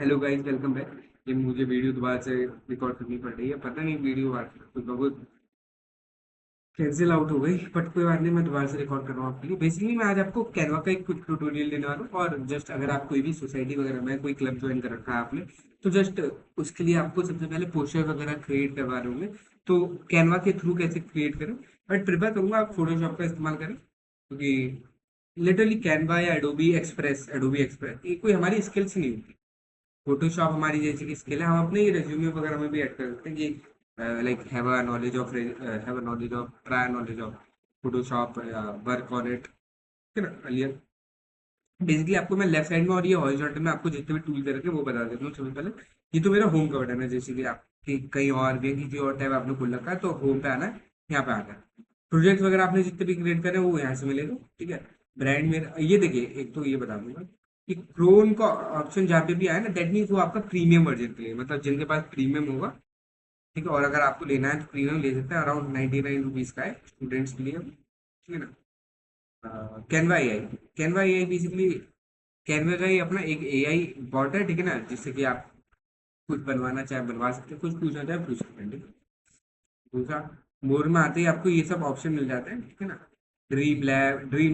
Hello guys, welcome back. ये मुझे video दोबारा से रिकॉर्ड करनी पड़ रही है। पता नहीं वीडियो कुछ ना कुछ कैंसिल आउट हो गई, बट कोई बात नहीं, मैं दोबारा से रिकॉर्ड कर रहा हूँ आपके लिए। बेसिकली मैं आज आपको कैनवा का एक क्विक ट्यूटोरियल देने वाला हूँ। और जस्ट अगर आप कोई भी सोसाइटी वगैरह में कोई क्लब ज्वाइन कर रखा है आपने, तो जस्ट उसके लिए आपको सबसे पहले पोस्टर वगैरह क्रिएट करवा रहे होंगे। तो कैनवा के थ्रू कैसे क्रिएट करें, बट प्रिफर करूंगा आप फोटोशॉप का इस्तेमाल करें, क्योंकि लिटरली कैनवा या एडोबी एक्सप्रेस ये कोई हमारी स्किल्स नहीं होती। फोटोशॉप हमारी जैसे की स्किल है, हम अपने रेज्यूमे वगैरह में भी ऐड कर सकते हैं कि like have a knowledge of try knowledge of Photoshop या वर्क ऑन इट, ठीक है ना। अलियर बेसिकली आपको मैं लेफ्ट साइड में और ये हॉरिजॉन्टल में आपको जितने भी टूल दे रखे हैं वो बता देता हूँ सबसे पहले। ये तो मेरा होम का बटन है, जैसे कि आप कहीं और भी किसी और टैब आपने खोल रखा है तो होम पे आना है, यहाँ पे आना है। प्रोजेक्ट वगैरह आपने जितने भी क्रिएट करे हैं, वो यहाँ से मिलेगा, ठीक है। ब्रांड मेरा ये देखिए, एक तो ये बता दूंगा कि क्रोन का ऑप्शन जहाँ पे भी आया ना, दैट मीन्स वो आपका प्रीमियम वर्जन के लिए, मतलब जिनके पास प्रीमियम होगा, ठीक है। और अगर आपको लेना है तो प्रीमियम ले सकते हैं, अराउंड 99 रुपीज़ का है स्टूडेंट्स के लिए, ठीक है ना। Canva A I, Canva A I basically Canva का ही अपना एक ए आई बॉट है, ठीक है ना, जिससे कि आप कुछ बनवाना चाहे बनवा सकते हैं, कुछ पूछना चाहे पूछ सकते हैं, ठीक है। दूसरा, मोर में आते ही आपको ये सब ऑप्शन मिल जाते हैं, ठीक है ना। ड्रीम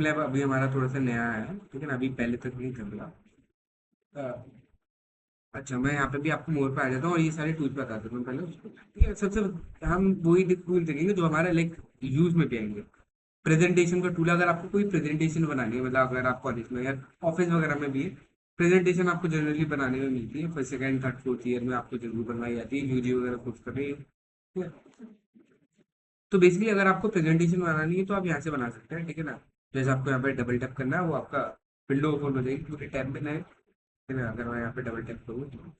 लैब अभी हमारा थोड़ा सा नया है, ठीक है ना, अभी पहले तक नहीं कर रहा। अच्छा, मैं यहाँ पे भी आपको मोड पे आ जाता हूँ और ये सारे टूल्स बता देता हूँ पहले उसको, ठीक है। सबसे हम वही टूल देखेंगे जो हमारे लाइक यूज में भी आएंगे। प्रेजेंटेशन का टूल, अगर आपको कोई प्रेजेंटेशन बनानी है, मतलब अगर आप कॉलेज में या ऑफिस वगैरह में भी है, प्रेजेंटेशन आपको जनरली बनाने में मिलती है first second third fourth year में, आपको जरूर बनवाई जाती है, यूजी वगैरह कुछ कर रही है, ठीक है। तो बेसिकली अगर आपको प्रेजेंटेशन बनानी है तो आप यहाँ से बना सकते हैं, ठीक है ना। जैसे आपको यहाँ पे डबल टैप करना है, वो आपका विंडो ओपन हो जाएगी, पूरे टैब में है, ठीक है ना। अगर मैं यहाँ पे डबल टैप करूँ तो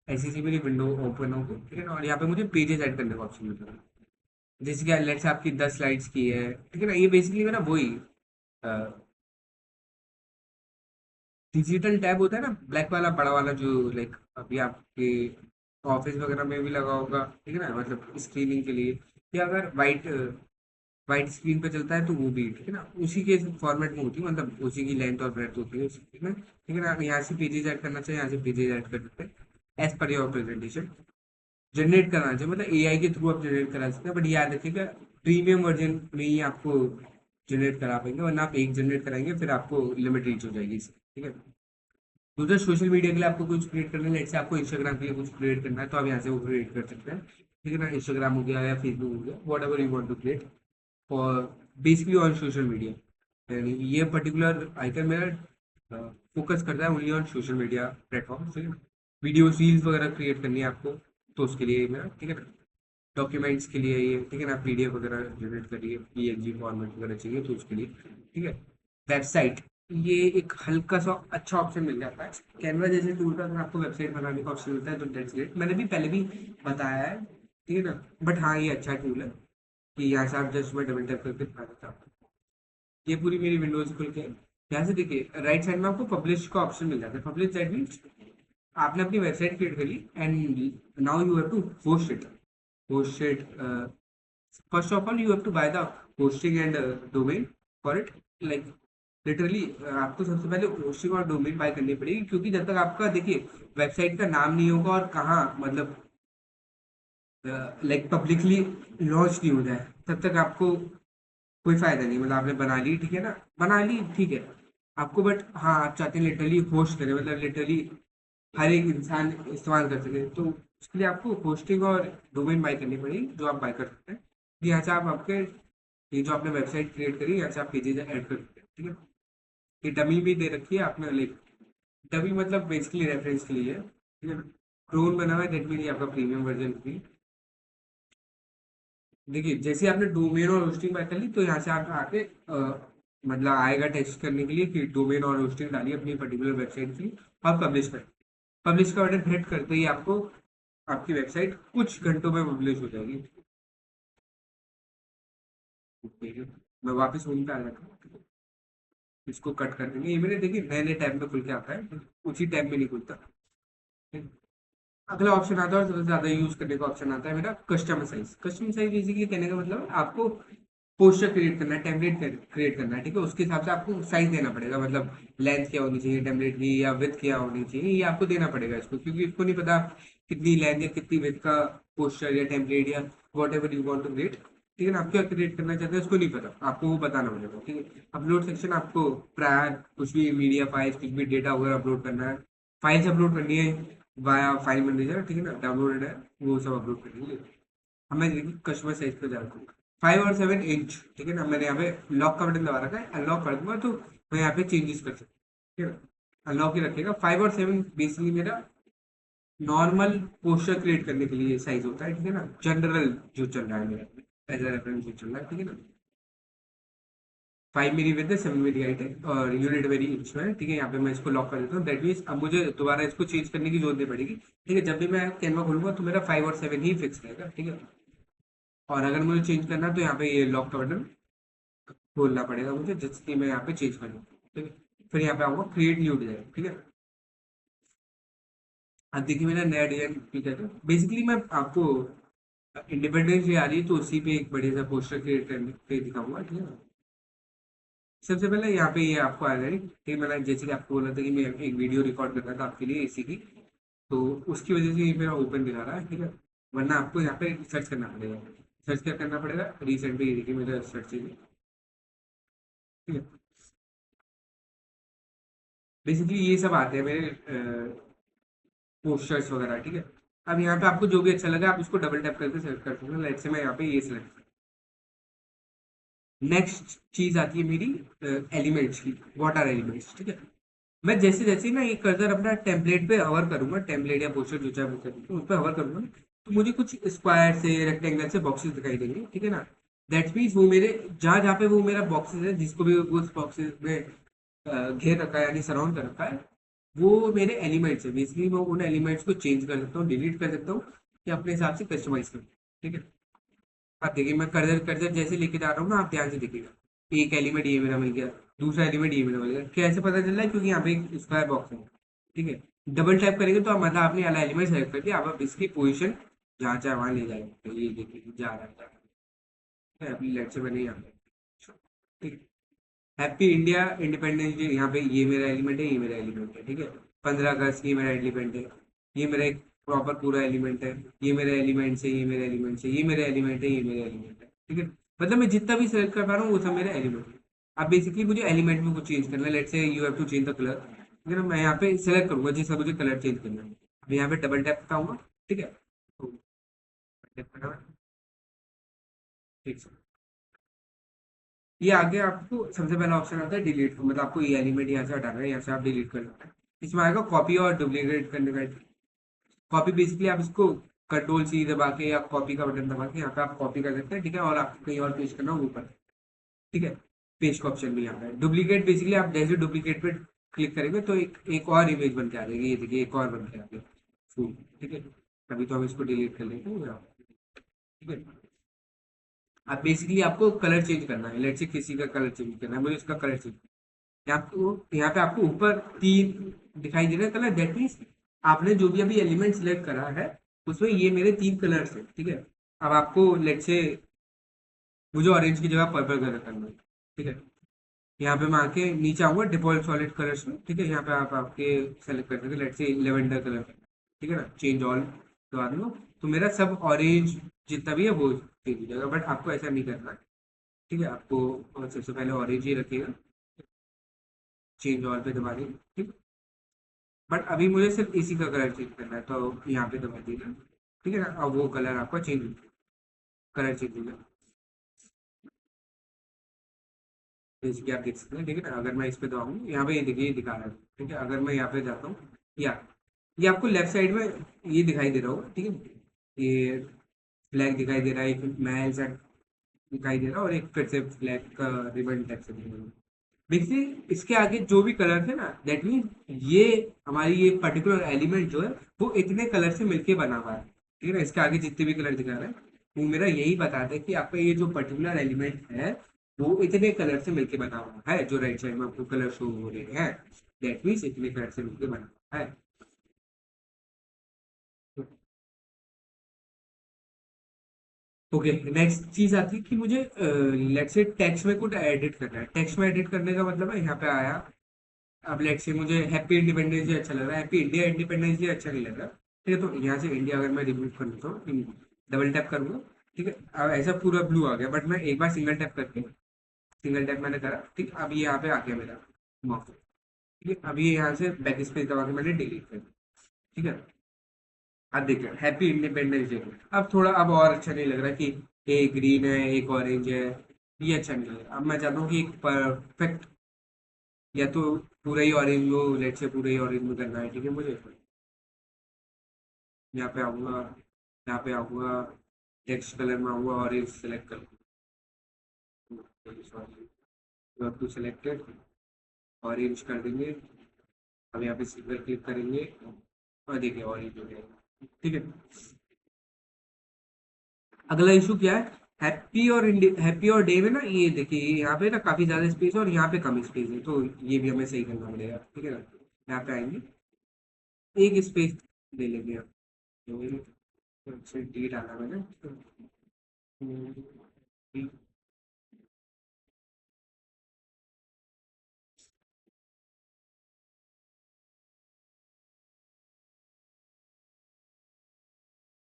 ऐसी सी मेरी विंडो ओपन होगी, ठीक है ना। और यहाँ पे मुझे पेजेस ऐड करने का ऑप्शन मिल रहा है, जैसे कि लेट्स आपकी 10 स्लाइड्स की है, ठीक है ना। ये बेसिकली मेरा वही डिजिटल टैब होता है ना, ब्लैक वाला बड़ा वाला, जो लाइक अभी आपके ऑफिस वगैरह में भी लगा होगा, ठीक है ना, मतलब स्क्रीनिंग के लिए। या अगर वाइट स्क्रीन पे चलता है तो वो भी, ठीक है ना, उसी के फॉर्मेट में होती है, मतलब उसी की लेंथ और ब्रेड्थ होती है उसकी में, ठीक है ना। यहाँ से पेजेस ऐड करना चाहिए, यहाँ से पेजेस ऐड कर सकते हैं as per your presentation. Generate करना चाहिए, मतलब एआई के थ्रू आप जनरेट करा सकते हैं, बट याद रखिएगा प्रीमियम वर्जन में ही आपको जनरेट करा पाएंगे, वरना आप एक जनरेट कराएंगे फिर आपको लिमिट रीच हो जाएगी इसकी, ठीक है। दूसरा, सोशल मीडिया के लिए आपको कुछ क्रिएट करना है, जैसे आपको इंस्टाग्राम के लिए कुछ क्रिएट करना है तो आप यहाँ से वो क्रिएट कर सकते हैं, ठीक है ना। इंस्टाग्राम हो गया या फेसबुक हो गया, whatever you want to create for basically on social media. यानी ये पर्टिकुलर आइकन मेरा फोकस करता है only on social media platform, ठीक है। वीडियो रील्स वगैरह क्रिएट करनी है आपको तो उसके लिए ये मेरा, ठीक है ना। डॉक्यूमेंट्स के लिए ये, ठीक है ना, पीडीएफ वगैरह जनरेट करिए, पीएनजी फॉर्मेट वगैरह चाहिए तो उसके लिए, ठीक है। वेबसाइट, ये एक हल्का सा अच्छा ऑप्शन मिल जाता है कैनवा जैसे टूल का। अगर आपको वेबसाइट बनाने का ऑप्शन मिलता है तो दैट्स ग्रेट, मैंने भी पहले भी बताया है, ठीक है ना। बट हाँ, ये अच्छा टूल है कि यहाँ से आप जस्ट मैं डबल टैप करके दिखा देता हूँ। ये पूरी मेरी विंडोज खुल के यहाँ से देखिए, राइट साइड में आपको पब्लिश का ऑप्शन मिल जाता है। पब्लिश दैट मीन्स आपने अपनी वेबसाइट क्रिएट करी and now you have to host it. first of all you have to buy the hosting and domain for it, like literally आपको सबसे पहले होस्टिंग और डोमेन बाय करनी पड़ेगी, क्योंकि जब तक आपका देखिए वेबसाइट का नाम नहीं होगा और कहाँ मतलब लाइक पब्लिकली लॉन्च नहीं हो जाए, तब तक आपको कोई फायदा नहीं। मतलब आपने बना ली, ठीक है ना, बना ली, ठीक है आपको, बट हाँ आप चाहते हैं लिटरली होस्ट करें, मतलब लिटरली हर एक इंसान इस्तेमाल कर सके, तो उसके लिए आपको होस्टिंग और डोमेन बाय करनी पड़ेगी, जो आप बाय कर सकते हैं। यहाँ से आप आपके ये जो आपने वेबसाइट क्रिएट करी, यहाँ से आप पेजेज ऐड कर सकते हैं, ठीक है। ये डमी भी दे रखी है आपने, लाइक डमी मतलब बेसिकली रेफरेंस के लिए है, ठीक है। क्रोन बना हुआ है, दैट मीन ये आपका प्रीमियम वर्जन भी। देखिए जैसे आपने डोमेन और होस्टिंग बाय कर ली, तो यहाँ से आप आके मतलब आएगा टेस्ट करने के लिए कि डोमेन और होस्टिंग डालिए अपनी पर्टिकुलर वेबसाइट की, और पब्लिश कर। पब्लिश का बटन हिट करते ही आपको आपकी वेबसाइट कुछ घंटों में पब्लिश हो जाएगी, ठीक है। मैं वापस होम पे आ जाता हूँ, इसको कट कर देंगे। ये मेरे देखिए नए नए टैब में खुल के आता है, उसी टैब में नहीं खुलता, ठीक है? अगला ऑप्शन आता है और सबसे ज्यादा यूज करने का ऑप्शन आता है मेरा custom size. Custom size basically कहने का मतलब आपको पोस्टर क्रिएट करना है, टेम्पलेट क्रिएट करना है, ठीक है, उसके हिसाब से आपको साइज देना पड़ेगा, मतलब लेंथ क्या होनी चाहिए टेम्पलेट की, या विड्थ क्या होनी चाहिए, ये आपको देना पड़ेगा इसको, क्योंकि इसको नहीं पता कितनी लेंथ या कितनी विड्थ का पोस्टर या टेम्पलेट या whatever you want to create, ठीक है ना, आप क्या क्रिएट करना चाहते हैं उसको नहीं पता, आपको वो बताना पड़ेगा, ठीक है। अपलोड सेक्शन आपको प्रायर कुछ भी मीडिया फाइल्स, कुछ भी डेटा वगैरह अपलोड करना है, फाइल्स अपलोड करनी है वाया फाइल मैनेजर, ठीक है ना, डाउनलोडेड है वो सब अपलोड करनी है। हमें कस्टमर साइज पे जाता हूँ 5 और 7 इंच, ठीक है ना, मैंने यहाँ पे लॉक का बटन दबा रखा है, अनलॉक कर दूंगा तो मैं यहाँ पे चेंजेस कर सकता हूँ, ठीक है ना, अनलॉक ही रखेगा। 5 और 7 बेसिकली मेरा नॉर्मल पोस्टर क्रिएट करने के लिए साइज होता है, ठीक है ना, जनरल जो चल रहा है मेरा एज अ रेफरेंस जो चल रहा है, ठीक है ना। 5 मेरी विद है, 7 मेरी हाइट है, और यूनिट मेरी इंच में है, ठीक है। यहाँ पे मैं इसको लॉक कर देता हूँ, दैट मीन्स अब मुझे दोबारा इसको चेंज करने की जरूरत नहीं पड़ेगी, ठीक है। जब भी मैं कैनवा खोलूंगा तो मेरा 5 और 7 ही फिक्स रहेगा, ठीक है। और अगर मुझे चेंज करना है तो यहाँ पे ये लॉक का बटन खोलना पड़ेगा मुझे, जिसकी मैं यहाँ पे चेंज कर लूँ, ठीक है। फिर यहाँ पे आऊंगा क्रिएट न्यू डिजाइन, ठीक है। अब देखिए मेरा नया डिजाइन, ठीक है, तो बेसिकली मैं आपको इंडिपेंडेंस डे आ रही है तो उसी पे एक बढ़िया सा पोस्टर क्रिएट करने पे दिखाऊंगा, ठीक है। सबसे पहले यहाँ पे ये आपको आ जाएगी, ठीक है। मैंने जैसे कि आपको बोला था कि मैं एक वीडियो रिकॉर्ड कर रहा था आपके लिए इसी की, तो उसकी वजह से ये मेरा ओपन दिखा रहा है, ठीक है। वरना आपको यहाँ पे सर्च करना पड़ेगा। सर्च क्या करना पड़ेगा, रिसेंट पे ये देखिए मेरा सर्च, ठीक है। बेसिकली ये सब आते हैं मेरे पोस्टर्स वगैरह, ठीक है। अब यहाँ पे आपको जो भी अच्छा लगा आप उसको डबल टैप करके सेलेक्ट कर सकते हैं, लाइक से मैं यहाँ पे ये सेलेक्ट। नेक्स्ट चीज आती है मेरी एलिमेंट्स की, व्हाट आर एलिमेंट्स, ठीक है। मैं जैसे जैसे ना ये कर्सर अपना टेम्पलेट पे हवर करूंगा, टेम्पलेट या पोस्टर जो चाहे वो करूंगा, उस पर हवर करूंगा ना, तो मुझे कुछ स्क्वायर से रेक्टेंगल से बॉक्सेस दिखाई देंगे, ठीक है ना। दैट मीन्स वो मेरे जहाँ जहाँ पे वो मेरा बॉक्सेस है, जिसको भी उस बॉक्सेस में घेर रखा है यानी सराउंड कर रखा है, वो मेरे एलिमेंट्स है। बेसिकली मैं उन एलिमेंट्स को चेंज कर सकता हूँ, डिलीट कर सकता हूँ, या अपने हिसाब से कस्टमाइज कर सकता हूँ, ठीक है। आप देखिए मैं कर्सर कर्सर जैसे लेके जा रहा हूँ ना, आप ध्यान से देखिएगा, एक एलिमेंट ये मेरा मिल गया, दूसरा एलिमेंट ये मेरा मिल गया, कैसे पता चल रहा है, क्योंकि यहाँ पे एक स्क्वायर बॉक्स है, ठीक है। डबल टैप करेंगे तो आप मतलब आपने वाला एलिमेंट सेलेक्ट कर दिया, अब आप इसकी पोजीशन जहाँ चाहे वहाँ ले जाएंगे, तो ये देखिए जा रहा है, अभी लेट से मैंने यहाँ पे, ठीक। हैप्पी इंडिया इंडिपेंडेंस डे, यहाँ पे ये मेरा एलिमेंट है, ये मेरा एलिमेंट है, ठीक है। 15 अगस्त ये मेरा एलिमेंट है, ये मेरा एक प्रॉपर पूरा एलिमेंट है, ये मेरा एलिमेंट है, ये मेरा एलिमेंट है, ये मेरा एलिमेंट है, ये मेरा एलिमेंट है, ठीक है। मतलब मैं जितना भी सेलेक्ट कर पा रहा हूँ वो सब मेरा एलिमेंट है। अब बेसिकली मुझे एलिमेंट में कुछ चेंज करना है, let's say you have to change the colour, ठीक है ना। मैं यहाँ पे सेलेक्ट करूंगा जिसका मुझे कलर चेंज करना है, अब यहाँ पे डबल टैप करता ठीक है, तो टैप करना है, ठीक है। ये आगे आपको सबसे पहला ऑप्शन आता है डिलीट, मतलब आपको ये एलिमेंट यहाँ से हटाना है, यहाँ से आप डिलीट कर सकते हैं। इसमें आएगा कॉपी और डुप्लीकेट करने का। कॉपी बेसिकली आप इसको कंट्रोल सी दबा के या कॉपी का बटन दबा के यहाँ पे आप कॉपी कर सकते हैं, ठीक है, और आपको कहीं और पेस्ट करना हो ऊपर, ठीक है। पेस्ट का ऑप्शन भी यहाँ पे। डुप्लीकेट बेसिकली आप जैसे डुप्लीकेट पे क्लिक करेंगे तो एक और इमेज बन के आ जाएगी, ये देखिए एक और बन के आ गई फूल, ठीक है। अभी तो हम इसको डिलीट कर लेते हैं, ठीक है। अब बेसिकली आपको कलर चेंज करना है, लेट्स से किसी का कलर चेंज करना है, मुझे इसका कलर चेंज, यहाँ पे आपको ऊपर 3 दिखाई दे रहे हैं कलर, दैट मीन्स आपने जो भी अभी एलिमेंट सिलेक्ट करा है उसमें ये मेरे 3 कलर्स हैं, ठीक है। अब आपको लेट से मुझे ऑरेंज की जगह पर्पल कलर करना है, ठीक है। यहाँ पे मैं आके नीचे आऊंगा डिफॉल्ट सॉलिड कलर्स में, ठीक है। यहाँ पे आप आपके सेलेक्ट कर सकते लेट से लेवेंडर कलर, ठीक है ना, चेंज ऑल दबा दूंगा तो मेरा सब ऑरेंज जितना भी है वो चेंज हो जाएगा, बट आपको ऐसा नहीं करना है, ठीक है। आपको सबसे पहले ऑरेंज ही रखिएगा, चेंज ऑल पे दबा देंगे, ठीक। बट अभी मुझे सिर्फ इसी का कलर चेंज करना है तो यहाँ पे दबा दीजिए, ठीक है ना। अब वो कलर आपका चेंज हो, कलर चेंज हो गया, जैसे कि आप देख सकते हैं, ठीक है ना। अगर मैं इस पे दबाऊँ यहाँ पे ये देखिए ये दिखा रहा है, ठीक है। अगर मैं यहाँ पे जाता हूँ, या ये आपको लेफ्ट साइड में ये दिखाई दे रहा होगा, ठीक है। ये फ्लैग दिखाई दे रहा है, एक महल सा दिखाई दे रहा है, और एक फिर से फ्लैग का रिबन टाइप से दिखाई दे रहा है। बेसिकली इसके आगे जो भी कलर थे ना, दैट मीन ये हमारी ये पर्टिकुलर एलिमेंट जो है वो इतने कलर से मिलके बना हुआ है, ठीक है ना। इसके आगे जितने भी कलर दिखा रहे हैं वो मेरा यही बताता है कि आपका ये जो पर्टिकुलर एलिमेंट है वो इतने कलर से मिलके बना हुआ है, जो राइट साइड में आपको कलर शो हो रहे हैं, दैट मीन्स इतने कलर से मिलके बना हुआ है। तो ओके, नेक्स्ट चीज आती है कि मुझे लेट्स से टेक्स्ट में कुछ एडिट करना है। टेक्स्ट में एडिट करने का मतलब है यहाँ पे आया। अब लेट्स से मुझे हैप्पी इंडिपेंडेंस डे अच्छा लग रहा है, हैप्पी इंडिया इंडिपेंडेंस डे अच्छा नहीं लग रहा, ठीक है, तो यहाँ से इंडिया अगर मैं रिमूव कर लेता हूँ, डबल टैप करूंगा, ठीक है, अब ऐसा पूरा ब्लू आ गया, बट मैं एक बार सिंगल टैप करके, सिंगल टैप मैंने करा, ठीक, अब ये यहाँ पे आ गया मेरा माउस, ठीक है, अब ये यहाँ से बैक स्पेस दबा के मैंने डिलीट कर दिया, ठीक है। अब देखिए हैप्पी इंडिपेंडेंस डे, अब थोड़ा अब और अच्छा नहीं लग रहा कि एक ग्रीन है एक ऑरेंज है, ये अच्छा नहीं लग रहा। अब मैं चाहता हूँ कि एक परफेक्ट, या तो पूरा ही ऑरेंज हो, लेट से पूरा ही ऑरेंज में करना है, ठीक है मुझे। यहाँ पे आऊँगा, यहाँ पे आऊँगा, टेक्स्ट कलर में आऊँगा, ऑरेंज सेलेक्ट कर, sorry, you have to selected, orange कर देंगे। अब यहाँ पे सिल्वर क्लिक करेंगे और देखिए ऑरेंज हो गया, ठीक है। अगला इशू क्या है, हैप्पी और डे में ना, ये देखिए यहाँ पे ना काफी ज्यादा स्पेस है और यहाँ पे कम स्पेस है, तो ये भी हमें सही करना पड़ेगा, ठीक है ना। यहाँ पे आएंगे, एक स्पेस ले लेंगे आप, तो डी डाला मैंने, तो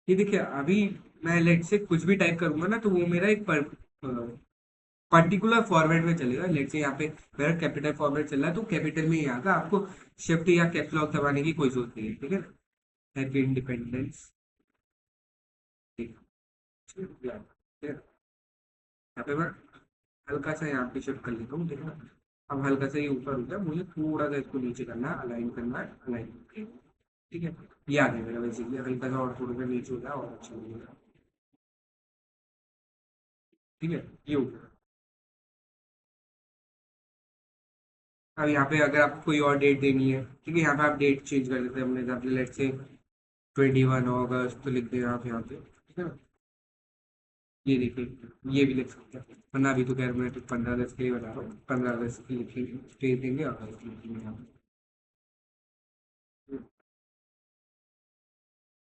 ये देखिए अभी मैं लेट से कुछ भी टाइप करूंगा ना, तो वो मेरा एक पर्टिकुलर फॉर्मेट में चलेगा। लेट से यहाँ पे मेरा कैपिटल फॉर्मेट चल रहा है, तो कैपिटल में ही आएगा, आपको शिफ्ट या कैप्स लॉक दबाने की कोई जरूरत नहीं है, ठीक है ना। हैप्पी इंडिपेंडेंस, ठीक है। यहाँ पे मैं हल्का सा यहाँ पे शिफ्ट कर लेता हूँ, देखो अब हल्का सा ये ऊपर हो गया, मुझे थोड़ा सा इसको नीचे करना है, अलाइन करना है, अलाइन, ठीक है। ये आ गया मेरा, बेसिकली हल्का सा और थोड़ा सा नीचे होता है और अच्छा लगेगा, ठीक है, ये हो गया। अब यहाँ पे अगर आपको कोई और डेट देनी है, ठीक है, यहाँ पे आप डेट चेंज कर देते हैं अपने हिसाब से, लेट से 21 अगस्त तो लिख दें आप यहाँ पे, ठीक है ना। ये देखिए ये भी लिख सकते हैं, वरना अभी तो खैर मैं तो 15 अगस्त के लिए बता रहा हूँ, 15 अगस्त की लिखेंगे, स्पेस देंगे और अगस्त लिखेंगे यहाँ पे।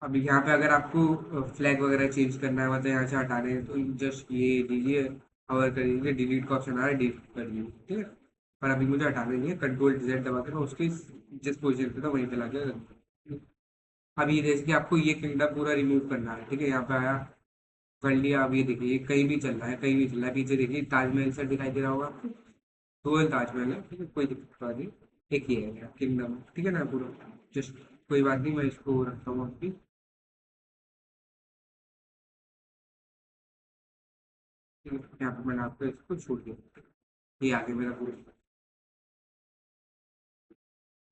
अब यहाँ पे अगर आपको फ्लैग वगैरह चेंज करना है, मतलब यहाँ से हटाने हैं, तो जस्ट ये दीजिए, कवर कर दीजिए, डिलीट का ऑप्शन आ रहा है, डिलीट कर दीजिए, ठीक है। पर अभी मुझे हटाने नहीं है, कंट्रोल Z दबा के मैं उसके जिस पोजीशन पे था वहीं पे ला के रख दूँ। अब ये जैसे कि आपको ये किंगडम पूरा रिमूव करना है, ठीक है, यहाँ पे आया, कर लिया। अब ये देखिए ये कहीं भी चल रहा है, कहीं भी चल रहा है, पीछे देखिए ताजमहल सर दिखाई दे रहा होगा आपको, तो ये ताजमहल है, ठीक है, कोई दिक्कत नहीं। एक ये है किंगडम, ठीक है ना पूरा, जस्ट कोई बात नहीं, मैं इसको रखता हूँ अभी, ठीक है, यहाँ पे मैंने आपको इसको छोड़ दिया, ये आगे मेरा पूरा।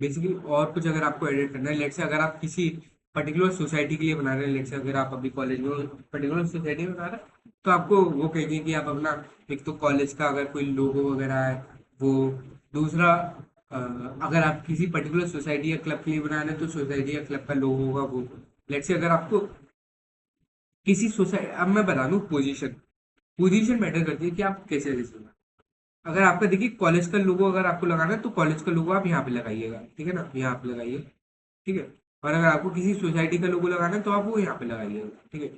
बेसिकली और कुछ अगर आपको एडिट करना है, लेट से अगर आप किसी पर्टिकुलर सोसाइटी के लिए बना रहे हैं, लेट से अगर आप अभी कॉलेज में पर्टिकुलर सोसाइटी में बना रहे हैं, तो आपको वो कहेंगे कि आप अपना, एक तो कॉलेज का अगर कोई लोगो वगैरह है वो, दूसरा अगर आप किसी पर्टिकुलर सोसाइटी या क्लब के लिए बना रहे हैं तो सोसाइटी या क्लब का लोगो होगा वो। लेट से अगर आपको किसी सोसाइटी, अब मैं बता दूं, पोजीशन पोजीशन मैटर करती है कि आप कैसे कैसे, अगर आपका देखिए कॉलेज का लोगो अगर आपको लगाना है, तो कॉलेज का लोगो आप यहाँ पे लगाइएगा, ठीक है ना, यहाँ पे लगाइए, ठीक है। और अगर आपको किसी सोसाइटी का लोगो लगाना है तो आप वो यहाँ पे लगाइएगा, ठीक है।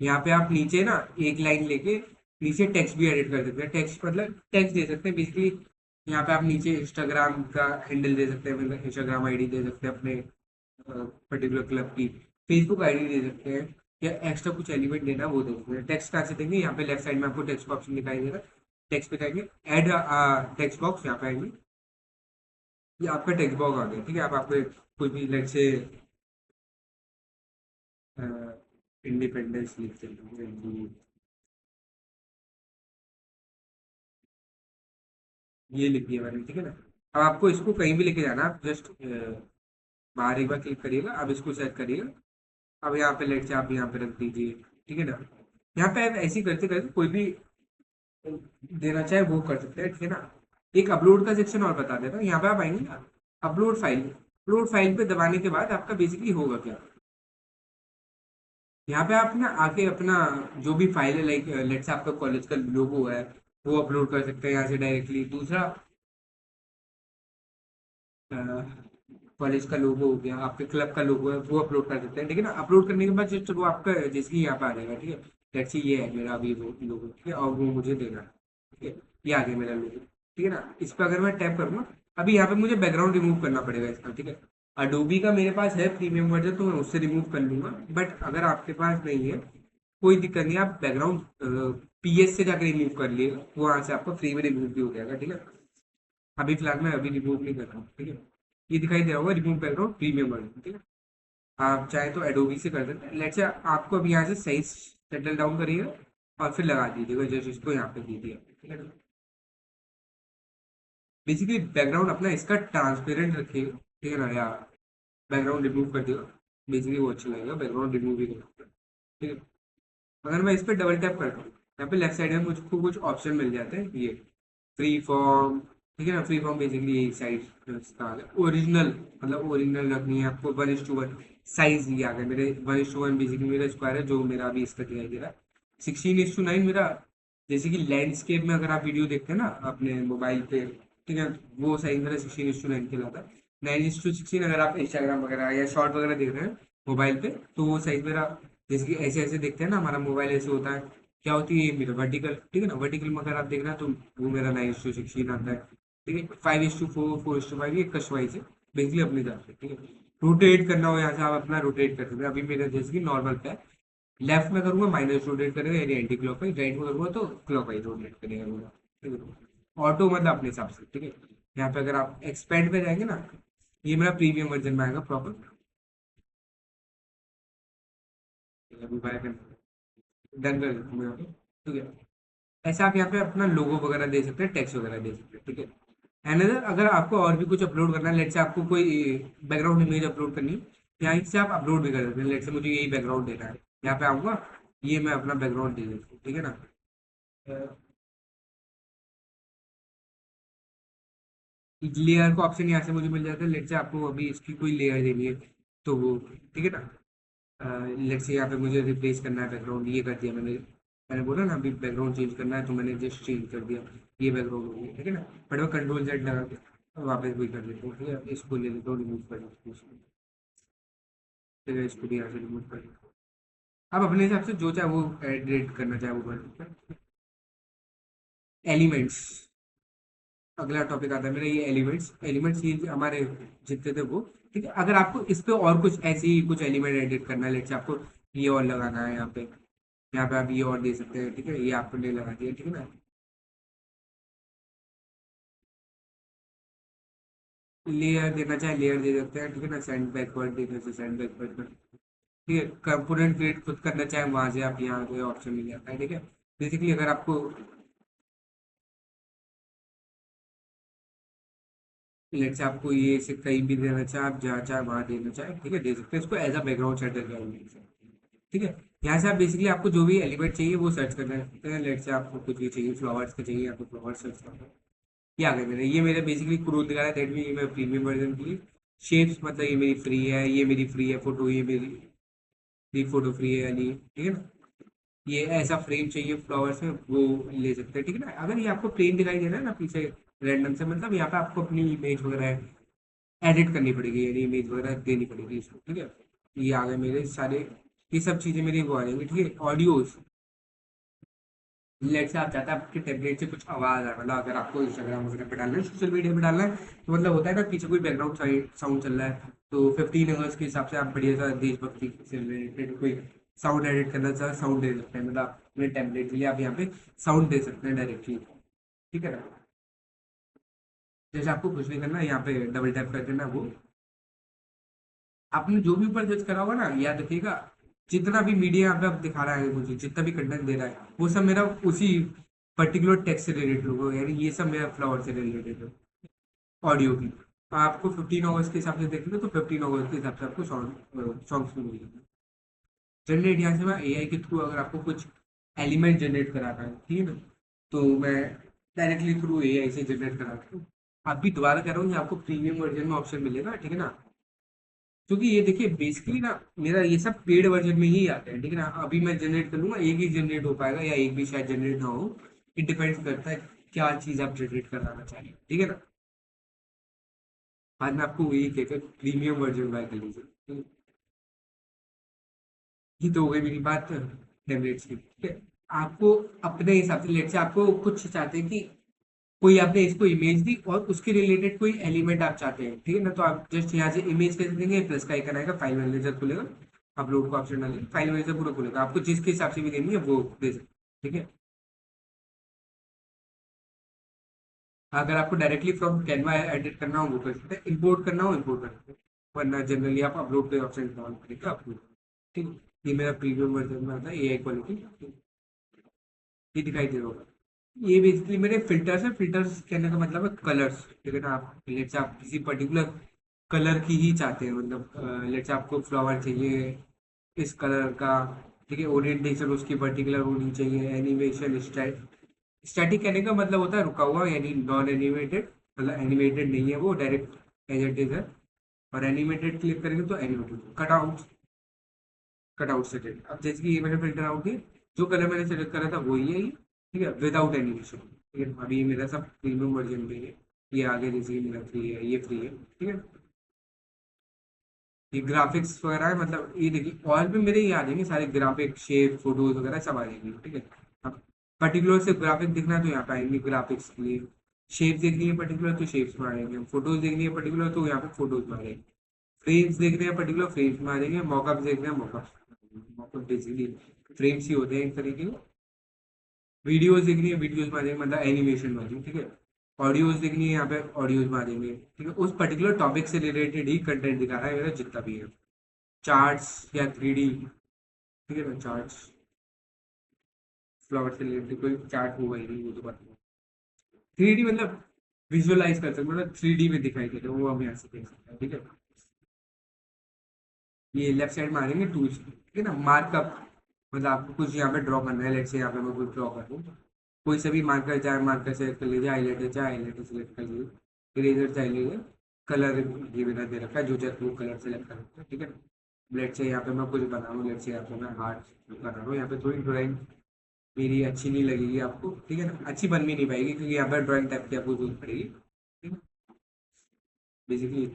यहाँ पे आप नीचे ना एक लाइन लेके नीचे टेक्स्ट भी एडिट कर सकते हैं, टेक्स्ट मतलब टेक्स्ट दे सकते हैं बेसिकली। यहाँ पे आप नीचे इंस्टाग्राम का हैंडल दे सकते हैं, मतलब इंस्टाग्राम आईडी दे सकते हैं अपने पर्टिकुलर क्लब की, फेसबुक आईडी दे सकते हैं, या एक्स्ट्रा कुछ एलिमेंट देना है वो दे सकते हैं। टेक्स्ट कहाँ से देंगे, यहाँ पे लेफ्ट साइड में आपको टेक्स्ट का ऑप्शन दिखाई देगा, टेक्स्ट पे जाएंगे, ऐड टेक्स्ट बॉक्स, यहाँ पे आएंगे, ये आपका टेक्स्ट बॉक्स आ गया, ठीक है। आप आपको कोई भी लेट से इंडिपेंडेंस लिख सकते हैं, ये लिख दिया मैंने, ठीक है ना। अब आपको इसको कहीं भी लेके जाना है, आप जस्ट बाहर एक बार क्लिक करिएगा, अब इसको सेट करिएगा। अब यहाँ पे लेट से आप यहाँ पे रख दीजिए, ठीक है ना। यहाँ पे आप ऐसे ही करते करते कोई भी देना चाहे वो कर सकते हैं, ठीक है ना। एक अपलोड का सेक्शन और बता देता हूँ, यहाँ पे आप आएंगे ना, अपलोड फाइल पे दबाने के बाद आपका बेसिकली होगा क्या, यहाँ पे आप ना आके अपना जो भी फाइल है, लाइक लेट्स से आपका कॉलेज का लोगो है, वो अपलोड कर सकते हैं यहाँ से डायरेक्टली। दूसरा कॉलेज का लोगो हो गया, आपके क्लब का लोगो है वो अपलोड कर सकते हैं, ठीक है ना। अपलोड करने के बाद जस्ट वो आपका जैसे ही यहाँ पे आ जाएगा, ठीक है। लेट्स सी ये है मेरा अभी वो लोगो, ठीक है, और वो मुझे देना है, ठीक है। ये आ गया मेरा लोगो, ठीक है ना। इस पर अगर मैं टैप करूँ, अभी यहाँ पे मुझे बैकग्राउंड रिमूव करना पड़ेगा इसका, ठीक है। अडोबी का मेरे पास है प्रीमियम वर्जन, तो मैं उससे रिमूव कर लूंगा, बट अगर आपके पास नहीं है कोई दिक्कत नहीं, आप बैकग्राउंड पीएस से जाकर रिमूव कर लिए, वहां से आपको फ्री में रिमूव भी हो जाएगा, ठीक है। अभी फिलहाल मैं अभी रिमूव नहीं कर रहा हूँ, ठीक है। ये दिखाई दे रहा होगा रिमूव बैकग्राउंड प्रीमियम वर्जन, ठीक है। आप चाहे तो एडोबी से कर सकते हैं। लेट्स से आपको अभी यहाँ से साइज सेटल डाउन करिएगा और फिर लगा दीजिएगा जैसे इसको यहाँ पे दीजिए, ठीक है ना। बेसिकली बैकग्राउंड अपना इसका ट्रांसपेरेंट रखिएगा, ठीक है ना, या बैकग्राउंड रिमूव कर देगा, बेसिकली वो अच्छा लगेगा, बैकग्राउंड रिमूव भी कर सकते हैं, ठीक है। अगर मैं इस पर डबल टैप करता हूँ, यहाँ पे लेफ्ट साइड में मुझको कुछ ऑप्शन मिल जाते हैं, ये फ्री फॉर्म, ठीक है ना। फ्री फॉर्म बेसिकली यही साइज इसका ओरिजिनल, मतलब ओरिजिनल रखनी है आपको 1:1 साइज, ये आ गया मेरे 1:1 बेसिकली मेरा स्क्वायर है, जो मेरा अभी इसका दिखाई दे रहा है। 16:9 मेरा, जैसे कि लैंडस्केप में अगर आप वीडियो देखते हैं ना अपने मोबाइल पे, ठीक है, वो साइज मेरा 16:9 कहलाता है। 9:16 अगर आप इंस्टाग्राम वगैरह या शॉर्ट वगैरह देख रहे हैं मोबाइल पे, तो वो साइज मेरा, जैसे कि ऐसे ऐसे देखते हैं ना, हमारा मोबाइल ऐसे होता है, क्या होती है ये मेरा वर्टिकल, ठीक है ना। वर्टिकल में अगर आप देख रहे हैं तो वो मेरा 9:16 आता है, ठीक है। 5:4, 4:5 ये कश वाइज है, बेसिकली अपने हिसाब से, ठीक है। रोटेट करना हो यहाँ से आप अपना रोटेट कर सकते हैं। अभी मेरा जैसे कि नॉर्मल पे लेफ्ट में करूंगा माइनस रोटेट करेगा, यानी एंटी क्लॉक वाइज, राइट में करूंगा तो क्लॉक वाइज रोटेट करेगा मेरा, ठीक है। ऑटो मतलब अपने हिसाब से, ठीक है। यहाँ पे अगर आप एक्सपेंड पे जाएंगे ना, ये मेरा प्रीमियम वर्जन में आएगा प्रॉपर, अभी बाय डन कर देता हूँ मैं यहाँ पे, ठीक है। ऐसे आप यहाँ पे अपना लोगो वगैरह दे सकते हैं, टेक्स्ट वगैरह दे सकते हैं, ठीक है। एनदर अगर आपको और भी कुछ अपलोड करना है, लेट से आपको कोई बैकग्राउंड इमेज अपलोड करनी है, यहाँ से आप अपलोड भी कर सकते हैं। लेट से मुझे यही बैकग्राउंड देना है, यहाँ पे आऊँगा, ये मैं अपना बैकग्राउंड दे देता हूँ, ठीक है ना। लेयर का ऑप्शन यहाँ से मुझे मिल जाता है। लेट से आपको अभी इसकी कोई लेयर देनी है, तो वो, ठीक है ना। लेट्स से यहाँ पे मुझे रिप्लेस करना है बैकग्राउंड, ये कर दिया मैंने। मैंने बोला ना अभी बैकग्राउंड चेंज करना है, तो मैंने जस्ट चेंज कर दिया, ये बैकग्राउंड हो गया, ठीक है ना। बट मैं कंट्रोल जेड लगा के वापस वही कर देता हूँ, ठीक है। इसको ले लेता हूँ, रिमूव कर देता हूँ इसको, ठीक है। इसको भी यहाँ से रिमूव कर देता हूँ। आप अपने हिसाब से जो चाहे वो एडिट करना चाहे वो कर सकते हैं। एलिमेंट्स, अगला टॉपिक आता है मेरा, ये एलिमेंट्स। एलिमेंट्स ये हमारे जितने थे वो, ठीक है। अगर आपको इस पे और कुछ ऐसे ही कुछ एलिमेंट एडिट करना है, लेट्स आपको ये और लगाना है यहाँ पे, यहाँ पे आप ये और दे सकते हैं, ठीक है। ये आपने लगा दिया, ठीक है ना। लेयर देना चाहे लेयर दे सकते हैं, ठीक है ना। सेंड बैकवर्ड देना चाहे सेंड बैकवर्ड कर, ठीक है। कंपोनेंट क्रिएट खुद करना चाहे वहां से आप यहाँ पे ऑप्शन मिल जाता है, ठीक है। बेसिकली अगर आपको लेट से आपको ये से कहीं भी देना चाहे, आप जहाँ चाहे वहां देना चाहे, ठीक है, दे सकते हैं। इसको एज अ बैकग्राउंड सेटर कर, ठीक है। यहाँ से आप बेसिकली आपको जो भी एलिमेंट चाहिए वो सर्च कर सकते हैं। लेट से आपको कुछ भी चाहिए, फ्लावर्स का चाहिए, आपको फ्लावर सर्च करना है। ये आ गया मेरे, ये मेरे बेसिकली क्रोध दिखा रहा है, दैट मीन ये मेरा प्रीमियम वर्जन की शेप्स, मतलब ये मेरी फ्री है, ये मेरी फ्री है फोटो, ये मेरी फ्री फोटो फ्री है वाली, ठीक है ना। ये ऐसा फ्रेम चाहिए फ्लावर्स में, वो ले सकते हैं, ठीक है ना। अगर ये आपको प्लेन दिखाई दे रहा है ना पीछे रैंडम से, मतलब यहाँ पे आपको अपनी इमेज वगैरह एडिट करनी पड़ेगी, यानी इमेज वगैरह देनी पड़ेगी इसको, ठीक है। ये आ गए मेरे सारे, ये सब चीजें मेरी वो आ जाएंगी, ठीक है। ऑडियोज, लेट से आप चाहते हैं आपके टेबलेट से कुछ आवाज आए, मतलब अगर आपको इंस्टाग्राम वगैरह पे डालना है, सोशल मीडिया पे डालना है, तो मतलब होता है ना पीछे कोई बैकग्राउंड साउंड चल रहा है, तो 15 अगस्त के हिसाब से आप बढ़िया सा देशभक्ति से रिलेटेड कोई साउंड एडिट करना चाहे, साउंड दे सकते हैं, मतलब अपने टेम्पलेट के लिए आप यहाँ पे साउंड दे सकते हैं डायरेक्टली, ठीक है ना। जैसे आपको कुछ नहीं करना, यहाँ पे डबल टैप कर देना, वो आपने जो भी ऊपर सर्च करा होगा ना, याद रखिएगा, जितना भी मीडिया यहाँ पे आप दिखा रहा है मुझे, जितना भी कंटेंट दे रहा है, वो सब मेरा उसी पर्टिकुलर टेक्स्ट से रिलेटेड होगा, यानी ये सब मेरा फ्लावर से रिलेटेड है, ऑडियो की। आपको 15 अगस्त के हिसाब से देखेंगे तो 15 अगस्त के हिसाब से आपको सॉन्ग्स भी मिलेंगे। जनरेट यहाँ से मैं एआई के थ्रू, अगर आपको कुछ एलिमेंट जनरेट कराना है, ठीक है ना, तो मैं डायरेक्टली थ्रू एआई से जनरेट कराता हूँ। आप भी दोबारा कह रहा हूँ, ये आपको प्रीमियम वर्जन में ऑप्शन मिलेगा, ठीक है ना। क्योंकि ये देखिए बेसिकली ना, मेरा ये सब पेड वर्जन में ही आता है, ठीक है ना। अभी मैं जनरेट करूंगा, एक ही जनरेट हो पाएगा या एक भी शायद जनरेट ना हो, इट डिपेंड्स करता है क्या चीज आप जनरेट कराना चाहिए, ठीक है ना। आज मैं आपको वही कहकर प्रीमियम वर्जन बाय कर लीजिए। ये तो हो गई मेरी बात टेम्पलेट्स की, ठीक है। आपको अपने हिसाब से, लेट से आपको कुछ चाहते हैं कि कोई आपने इसको इमेज दी और उसके रिलेटेड कोई एलिमेंट आप चाहते हैं, ठीक है ना, तो आप जस्ट यहाँ से इमेज कर देंगे, प्लस का आइकन आएगा, फाइल मैनेजर खुलेगा, अपलोड का ऑप्शन डालेंगे, फाइल मैनेजर पूरा खुलेगा, आपको जिसके हिसाब से भी देनी है वो दे सकते हैं, ठीक है। अगर आपको डायरेक्टली फ्रॉम कैनवा एडिट करना हो वो कर सकते हैं, इंपोर्ट करना हो इंपोर्ट कर सकते हैं, वरना जनरली आप अपलोड पे ऑप्शन डाउन करेंगे अपलोड, ठीक है। ये मेरा प्रीमियम वर्जन में आता है एआई क्वालिटी, ये दिखाई दे रहा होगा। ये बेसिकली मेरे फिल्टर्स है, फिल्टर्स कहने का मतलब है कलर्स, ठीक है ना। आप लेट्स आप किसी पर्टिकुलर कलर की ही चाहते हैं, मतलब लेट्स आपको फ्लावर चाहिए इस कलर का, ठीक है, ओरिएंटेशन उसकी पर्टिकुलर होनी चाहिए, एनिमेशन स्टैटिक कहने का मतलब होता है रुका हुआ, यानी नॉन एनिमेटेड, मतलब एनिमेटेड नहीं है वो, डायरेक्ट एज इट इज है। और एनिमेटेड क्लिक करेंगे तो एनिमेटेड, कट आउट सेटेड। अब जैसे कि ये मैंने फिल्टर आउट किया, जो कलर मैंने सेलेक्ट करा था वही है ये, ठीक है, विदाउट एनिमेशन, ठीक है। अभी ये मेरा सब प्रीमियम वर्जन पे है, ये आगे जैसे कि मेरा फ्री है, ये फ्री है, ठीक है। ये ग्राफिक्स वगैरह है, मतलब ये देखिए ऑल पे मेरे ये आ जाएंगे सारे ग्राफिक, शेप, फोटोज वगैरह सब आ जाएंगे, ठीक है। अब पर्टिकुलर से ग्राफिक दिखना है तो यहाँ पे आएंगे ग्राफिक्स के लिए, शेप देखनी है पर्टिकुलर तो शेप्स में आ जाएंगे, फोटोज देखनी है पर्टिकुलर तो यहाँ पे फोटोज में आ जाएंगे, फ्रेम्स देखने हैं पर्टिकुलर फ्रेम्स में आ जाएंगे, मॉकअप्स देखने हैं मॉकअप्स, मॉकअप बेसिकली फ्रेम्स ही होते हैं एक तरीके के। वीडियोस देखनी है वीडियोस में आ जाएंगे, मतलब एनिमेशन में आ जाएंगे, ठीक है। ऑडियोज देखनी है यहाँ पे ऑडियोज में आ जाएंगे, ठीक है। उस पर्टिकुलर टॉपिक से रिलेटेड ही कंटेंट दिखा रहा है मेरा जितना भी है। चार्ट्स या 3D, ठीक है ना, चार्ट्स, फ्लावर से रिलेटेड कोई चार्ट होगा ही नहीं, वो तो पता है। 3D मतलब विजुअलाइज कर सकते, मतलब 3D में दिखाई दे रहा है वो हम यहाँ से देख सकते हैं, ठीक है। ये लेफ्ट साइड में आ जाएंगे टूल्स, ठीक है ना, मार्कअप, मतलब आपको कुछ यहाँ पे ड्रॉ करना है, लेट्स से यहाँ पे मैं कुछ ड्रॉ कर दूँ, कोई सा भी मार्कर चाहे मार्कर सेलेक्ट कर लीजिए, हाईलाइटर चाहे हाईलाइटर सेलेक्ट कर लीजिए, इरेजर चाहे लीजिए, कलर ये मेरा दे रखा है, जो चाहे वो कलर सेलेक्ट कर सकते हैं, ठीक है। लेट्स से यहाँ पे मैं कुछ बना रहा हूँ, लेट्स से यहाँ पे मैं हार्ट बना रहा हूँ, यहाँ पे थोड़ी ड्राइंग मेरी अच्छी नहीं लगेगी आपको, ठीक है ना, अच्छी बन भी नहीं पाएगी क्योंकि यहाँ पर ड्राइंग टाइप की आपको जरूरत पड़ेगी, ठीक है। बेसिकली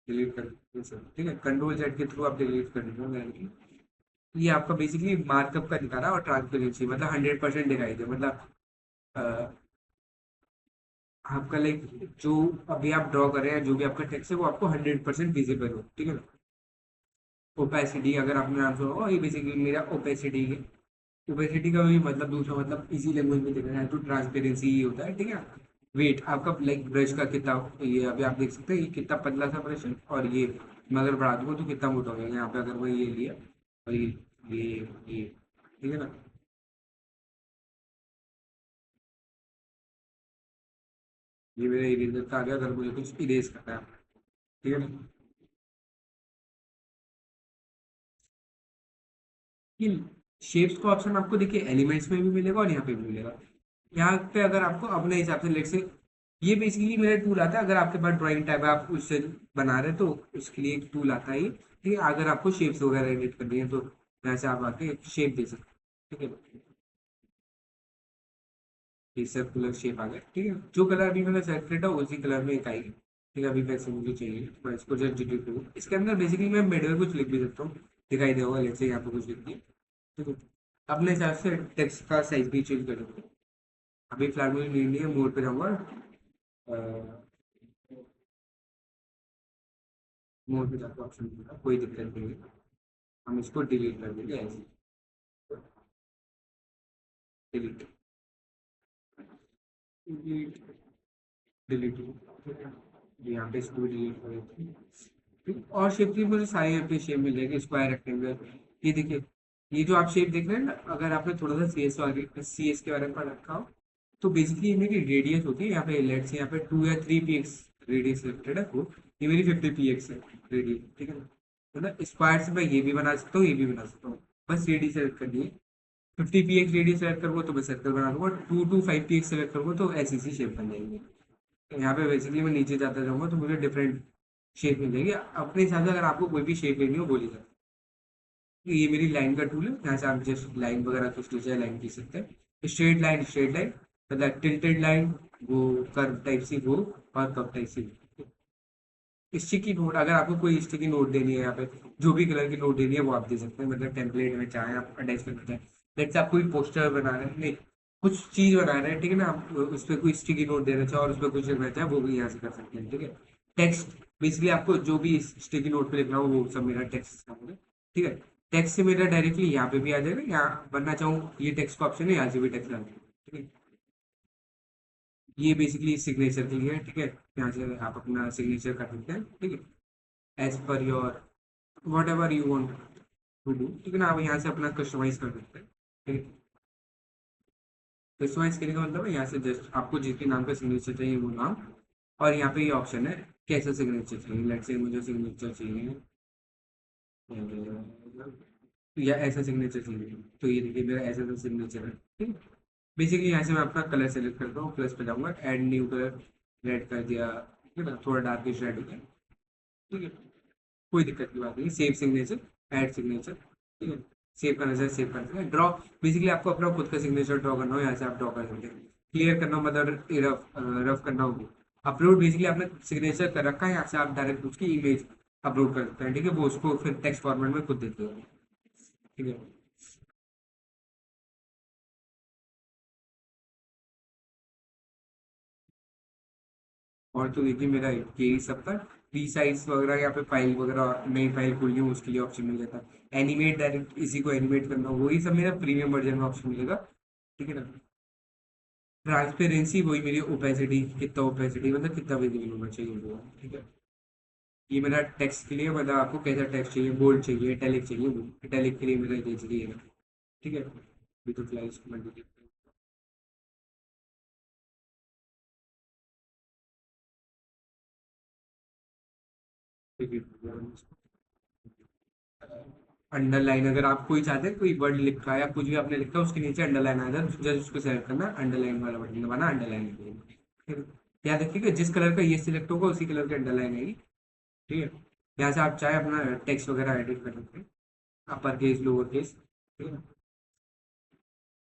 डिलीट कर दीजिए सर, ठीक है, कंट्रोल जेड के थ्रू आप डिलीट कर दीजिए डायरेक्टली। ये आपका बेसिकली मार्कअप का दिखा रहा है और ट्रांसपेरेंसी, मतलब 100% दिखाई दे, मतलब अ, आपका लाइक जो अभी आप ड्रॉ कर रहे हैं, जो भी आपका टेक्स्ट है वो आपको 100% विजिबल हो, ठीक है ना। ओपेसिटी अगर आपने नाम सुना होगा, ये बेसिकली मेरा ओपेसिटी है। ओपेसिटी का भी मतलब दूसरा मतलब इजी लैंग्वेज में देखना है तो ट्रांसपेरेंसी ही होता है, ठीक है। वेट आपका लाइक ब्रश का कितना, ये अभी आप देख सकते हैं ये कितना पतला सा ब्रश है, और ये मैं अगर बढ़ा दूंगा तो कितना मोटा हो जाएगा, यहाँ पे अगर मैं ये लिया और ये ठीक है ना। ये मेरा इरेजर का आ गया, अगर मुझे कुछ इरेज करना है, ठीक है ना। ये शेप्स का ऑप्शन आपको देखिए एलिमेंट्स में भी मिलेगा और यहाँ पे भी मिलेगा। यहाँ पे अगर आपको अपने हिसाब से लेट से, ये बेसिकली मेरा टूल आता है, अगर आपके पास ड्राइंग टैब है आप उससे बना रहे हैं तो उसके लिए एक टूल आता है ये, ठीक है। अगर आपको शेप्स वगैरह एडिट करनी है तो यहाँ से आप आके शेप दे सकते हैं, ठीक है। ये सर्कुलर शेप आ गया, ठीक है, जो कलर अभी मैंने सेलेक्ट किया था उसी कलर में एक आएगी, ठीक है। अभी वैसे मुझे चाहिए तो मैं इसको जस्ट डिलीट करूँ, इसके अंदर बेसिकली मैं मिड में कुछ लिख भी सकता हूँ, दिखाई देगा लेट से यहाँ पे कुछ लिख दिया, ठीक है। अपने हिसाब से टेक्स्ट का साइज भी चेंज कर सकते हैं। अभी फिलहाल मुझे नीड नहीं है, मोड पे जाऊँगा, मोड पे जाकर ऑप्शन मिलेगा, कोई दिक्कत नहीं है, हम इसको डिलीट कर देंगे ऐसे, डिलीट, डिलीट, डिलीट, यहाँ पे इसको डिलीट कर देते हैं, ठीक। और शेप की मुझे सारी यहाँ पे शेप मिल जाएगी, स्क्वायर, रेक्टेंगल, ये देखिए, ये जो आप शेप देख रहे हैं ना, अगर आपने थोड़ा सा सी एस के बारे में पढ़ रखा हो तो बेसिकली ये मेरी रेडियस होती है, यहाँ पे लेट्स से यहाँ पे 2 या 3 px रेडियस सिलेक्टेड है, वो ये मेरी 50 px है रेडियस, ठीक है ना। मतलब स्क्वायर से मैं ये भी बना सकता हूँ ये भी बना सकता हूँ, बस रेडियस सेलेक्ट करनी है। 50 px रेडियस सेलेक्ट करूँगा तो मैं सर्कल बना दूंगा, 2 to 5 px सेलेक्ट करूँगा तो ऐसी सी शेप बन जाएगी। तो यहाँ पे बेसिकली मैं नीचे जाता जाऊंगा तो मुझे डिफरेंट शेप मिल जाएगी, अपने हिसाब से अगर आपको कोई भी शेप लेनी हो बोली जाए। ये मेरी लाइन का टूल है, यहाँ से आप जस्ट लाइन वगैरह कुछ नीचे लाइन खींच सकते हैं, स्ट्रेट लाइन, मतलब टिल्टेड लाइन वो, कर्व टाइप सी वो, और कर्व टाइप सी वो। स्टिकी नोट, अगर आपको कोई स्टिकी नोट देनी है यहाँ पे, जो भी कलर की नोट देनी है वो आप दे सकते हैं, मतलब टेम्पलेट में चाहे आप अटैच करना चाहें। लेट्स आप कोई पोस्टर बना रहे हैं, नहीं कुछ चीज बना रहे हैं, ठीक है ना, आप उस पर कोई स्टिकी नोट देना चाहे और उस पर कुछ लिखना चाहे वो भी यहाँ से कर सकते हैं, ठीक है। टेक्स्ट, बेसिकली आपको जो भी स्टिकी नोट पे लिखना हो वो सब मेरा टेक्स्ट का होगा, ठीक है। टेक्स्ट से मेरा डायरेक्टली यहाँ पे भी आ जाएगा, यहाँ बनना चाहूँ ये टेक्स्ट का ऑप्शन है, यहाँ से भी टेक्स्ट आ जाएगा, ठीक है। ये बेसिकली सिग्नेचर के लिए है, ठीक है। यहाँ से आप अपना सिग्नेचर कर सकते हैं, ठीक है, as per your whatever you want to do, ठीक है ना। आप यहाँ से अपना कस्टमाइज कर सकते हैं, ठीक है। कस्टमाइज करने का मतलब है यहाँ से जस्ट आपको जिसके नाम का सिग्नेचर चाहिए वो नाम, और यहाँ पे ये ऑप्शन है कैसा सिग्नेचर चाहिए। लेट्स से मुझे सिग्नेचर चाहिए या ऐसा सिग्नेचर चाहिए, तो ये देखिए मेरा ऐसा सा सिग्नेचर है, ठीक है। बेसिकली यहाँ से मैं अपना कलर सेलेक्ट करता हूँ, प्लस पे जाऊँगा, ऐड न्यू कलर, रेड कर दिया, ठीक है ना, थोड़ा डार्किश रेड हो गया, ठीक है। कोई दिक्कत की बात नहीं, सेव सिग्नेचर, ऐड सिग्नेचर, ठीक है। सेव करना चाहे सेव कर सकते हैं, ड्रॉ, बेसिकली आपको अपना खुद का सिग्नेचर ड्रॉ करना हो यहाँ से आप ड्रॉ कर सकते हैं। क्लियर करना हो मतलब रफ रफ करना होगी। अपलोड, बेसिकली आपने सिग्नेचर कर रखा है, यहाँ से आप डायरेक्ट उसकी इमेज अपलोड कर सकते हैं, ठीक है, वो उसको फिर टेक्स्ट फॉर्मेट में खुद देते हैं, ठीक है। और तो देखिए मेरा यही सब था। फ्री साइज वगैरह यहाँ पे फाइल वगैरह नई फाइल खोलनी हो उसके लिए ऑप्शन मिल जाता है, एनिमेट डायरेक्ट इसी को एनिमेट करना हो वही सब मेरा प्रीमियम वर्जन में ऑप्शन मिलेगा, ठीक है ना। ट्रांसपेरेंसी वही मेरी ओपेसिटी, कितना ओपेसिटी मतलब कितना विजिबल होना चाहिए वो, ठीक है। ये मेरा टेक्स्ट के लिए, मतलब आपको कैसा टेक्स्ट चाहिए, बोल्ड चाहिए, इटैलिक चाहिए, वो इटैलिक के लिए मेरा ये चाहिए, ठीक है। अभी तो फिलहाल इसको मैं delete अंडरलाइन, अगर आप कोई चाहते हैं कोई वर्ड लिखा है या कुछ भी आपने लिखा है उसके नीचे अंडरलाइन आ जाए, जस्ट उसको सेलेक्ट करना, अंडरलाइन वाला बटन दबाना, अंडरलाइन। फिर याद रखिएगा जिस कलर का ये सिलेक्ट होगा उसी कलर की अंडरलाइन आएगी, ठीक है। यहाँ से आप चाहे अपना टेक्स्ट वगैरह एडिट कर सकते हैं, अपर केस लोअर केस, ठीक है।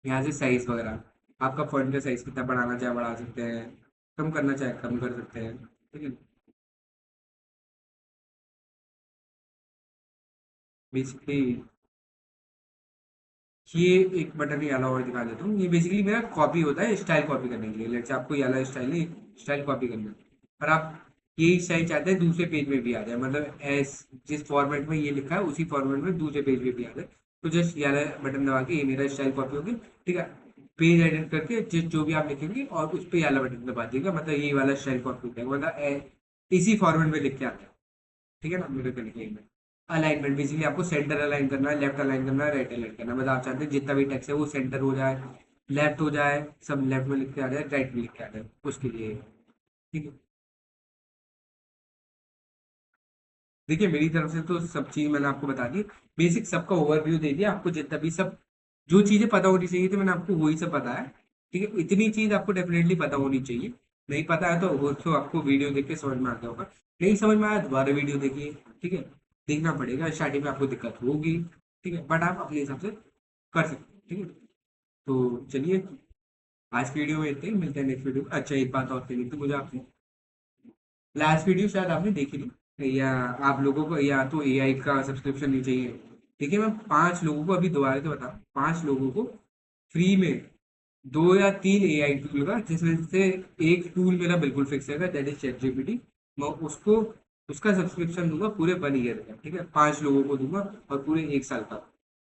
यहाँ से साइज वगैरह, आपका फॉन्ट का साइज कितना बढ़ाना चाहे बढ़ा सकते हैं, कम करना चाहे कम कर सकते हैं, ठीक है। बेसिकली ये एक बटन ये वाला और दिखा देता हूँ, ये बेसिकली मेरा कॉपी होता है स्टाइल कॉपी करने के लिए। लेट्स आपको ये वाला स्टाइल नहीं, स्टाइल कॉपी करना है, और आप यही स्टाइल चाहते हैं दूसरे पेज में भी आ जाए, मतलब एस जिस फॉर्मेट में ये लिखा है उसी फॉर्मेट में दूसरे पेज में भी आ जाए, तो जस्ट ये वाला बटन दबा के ये मेरा स्टाइल कॉपी होगी, ठीक है। पेज एडिट करके जिस जो भी आप लिखेंगे और उस पर ये वाला बटन दबा दीजिएगा, मतलब ये वाला स्टाइल कॉपी हो जाएगा, मतलब इसी फॉर्मेट में लिख के आता है, ठीक है ना, मेरे को लिखने में। अलाइनमेंट, बेसिकली आपको सेंटर अलाइन करना है, लेफ्ट अलाइन करना है, राइट अलाइन करना है, मतलब आप चाहते हैं जितना भी टेक्स्ट है वो सेंटर हो जाए, लेफ्ट हो जाए, सब लेफ्ट में लिख के आ जाए, राइट में लिख के आ जाए, उसके लिए, ठीक है। देखिए मेरी तरफ से तो सब चीज मैंने आपको बता दी, बेसिक सबका ओवरव्यू दे दिया आपको, जितना भी सब जो चीजें पता होनी चाहिए थी मैंने आपको वही सब बताया, ठीक है। इतनी चीज आपको डेफिनेटली पता होनी चाहिए, नहीं पता है तो वो तो आपको वीडियो देख के समझ में आ गया होगा, नहीं समझ में आया दोबारा वीडियो देखिए, ठीक है। देखना पड़ेगा, स्टार्टिंग में आपको दिक्कत होगी, ठीक है, बट आप अपने हिसाब से कर सकते हैं, ठीक है। तो चलिए आज की वीडियो में इतने ही, मिलते हैं नेक्स्ट वीडियो। अच्छा एक बात और कहनी थी मुझे आपसे, लास्ट वीडियो शायद आपने देखी नहीं, या आप लोगों को या तो एआई का सब्सक्रिप्शन नहीं चाहिए। देखिए मैं 5 लोगों को अभी दोबारा से बता, 5 लोगों को फ्री में 2 या 3 एआई टूल का, जिसमें से एक टूल मेरा बिल्कुल फिक्स है, दैट इज चैट जीपीटी। मैं उसको उसका सब्सक्रिप्शन दूंगा पूरे 1 ईयर का, ठीक है, 5 लोगों को दूंगा, और पूरे 1 साल का,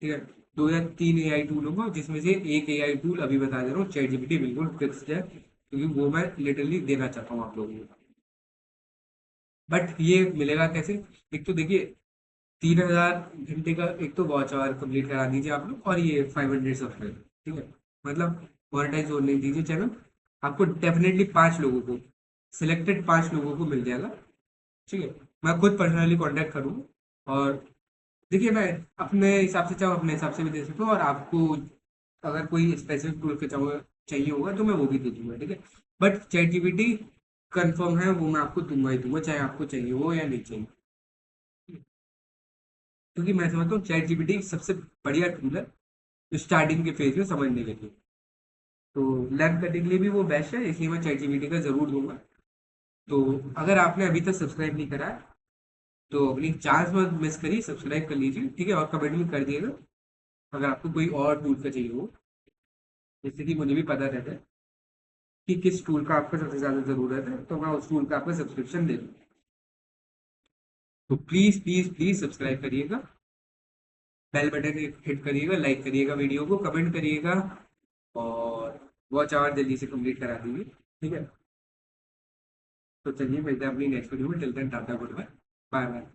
ठीक है। 2 या 3 एआई टूल होगा, जिसमें से एक एआई टूल अभी बता दे रहा हूँ, चैट जीपीटी बिल्कुल फिक्स्ड है, क्योंकि वो मैं लिटरली देना चाहता हूँ आप लोगों को। बट ये मिलेगा कैसे, एक तो देखिए 3000 घंटे का एक तो वॉच आवर कंप्लीट करा दीजिए आप लोग, और ये 500 सब्सक्राइब, ठीक है, मतलब मोनेटाइज होने दीजिए चैनल, आपको डेफिनेटली 5 लोगों को, सिलेक्टेड 5 लोगों को मिल जाएगा, ठीक है। मैं खुद पर्सनली कांटेक्ट करूँगा, और देखिए मैं अपने हिसाब से चाहूँ अपने हिसाब से भी दे सकता हूँ, और आपको अगर कोई स्पेसिफिक टूल के चाहूँ चाहिए होगा तो मैं वो भी दे दूंगा, ठीक है। बट चैट जीपीटी कंफर्म है, वो मैं आपको दूंगा ही दूंगा, चाहे आपको चाहिए हो या नहीं चाहिए, क्योंकि मैं समझता हूँ चैट जीपीटी सबसे बढ़िया टूल है स्टार्टिंग के फेज में समझने के लिए, तो लर्न करने के लिए भी वो बेस्ट है, इसलिए मैं चैट जीपीटी का जरूर दूंगा। तो अगर आपने अभी तक सब्सक्राइब नहीं करा है तो अपनी चांस मत मिस करिए, सब्सक्राइब कर लीजिए, ठीक है, और कमेंट भी कर दिएगा अगर आपको कोई और टूल का चाहिए हो, जैसे कि मुझे भी पता रहता है कि किस टूल का आपको सबसे ज़्यादा ज़रूरत है, तो मैं उस टूल का आपको सब्सक्रिप्शन दे दूँ। तो प्लीज़ प्लीज़ प्लीज़ सब्सक्राइब करिएगा, बेल बटन हिट करिएगा, लाइक करिएगा वीडियो को, कमेंट करिएगा, और वॉच आवर जल्दी से कंप्लीट करा दीजिए, ठीक है। तो चलिए मिलते हैं अपनी नेक्स्ट वीडियो में, till then tata, goodbye, bye bye.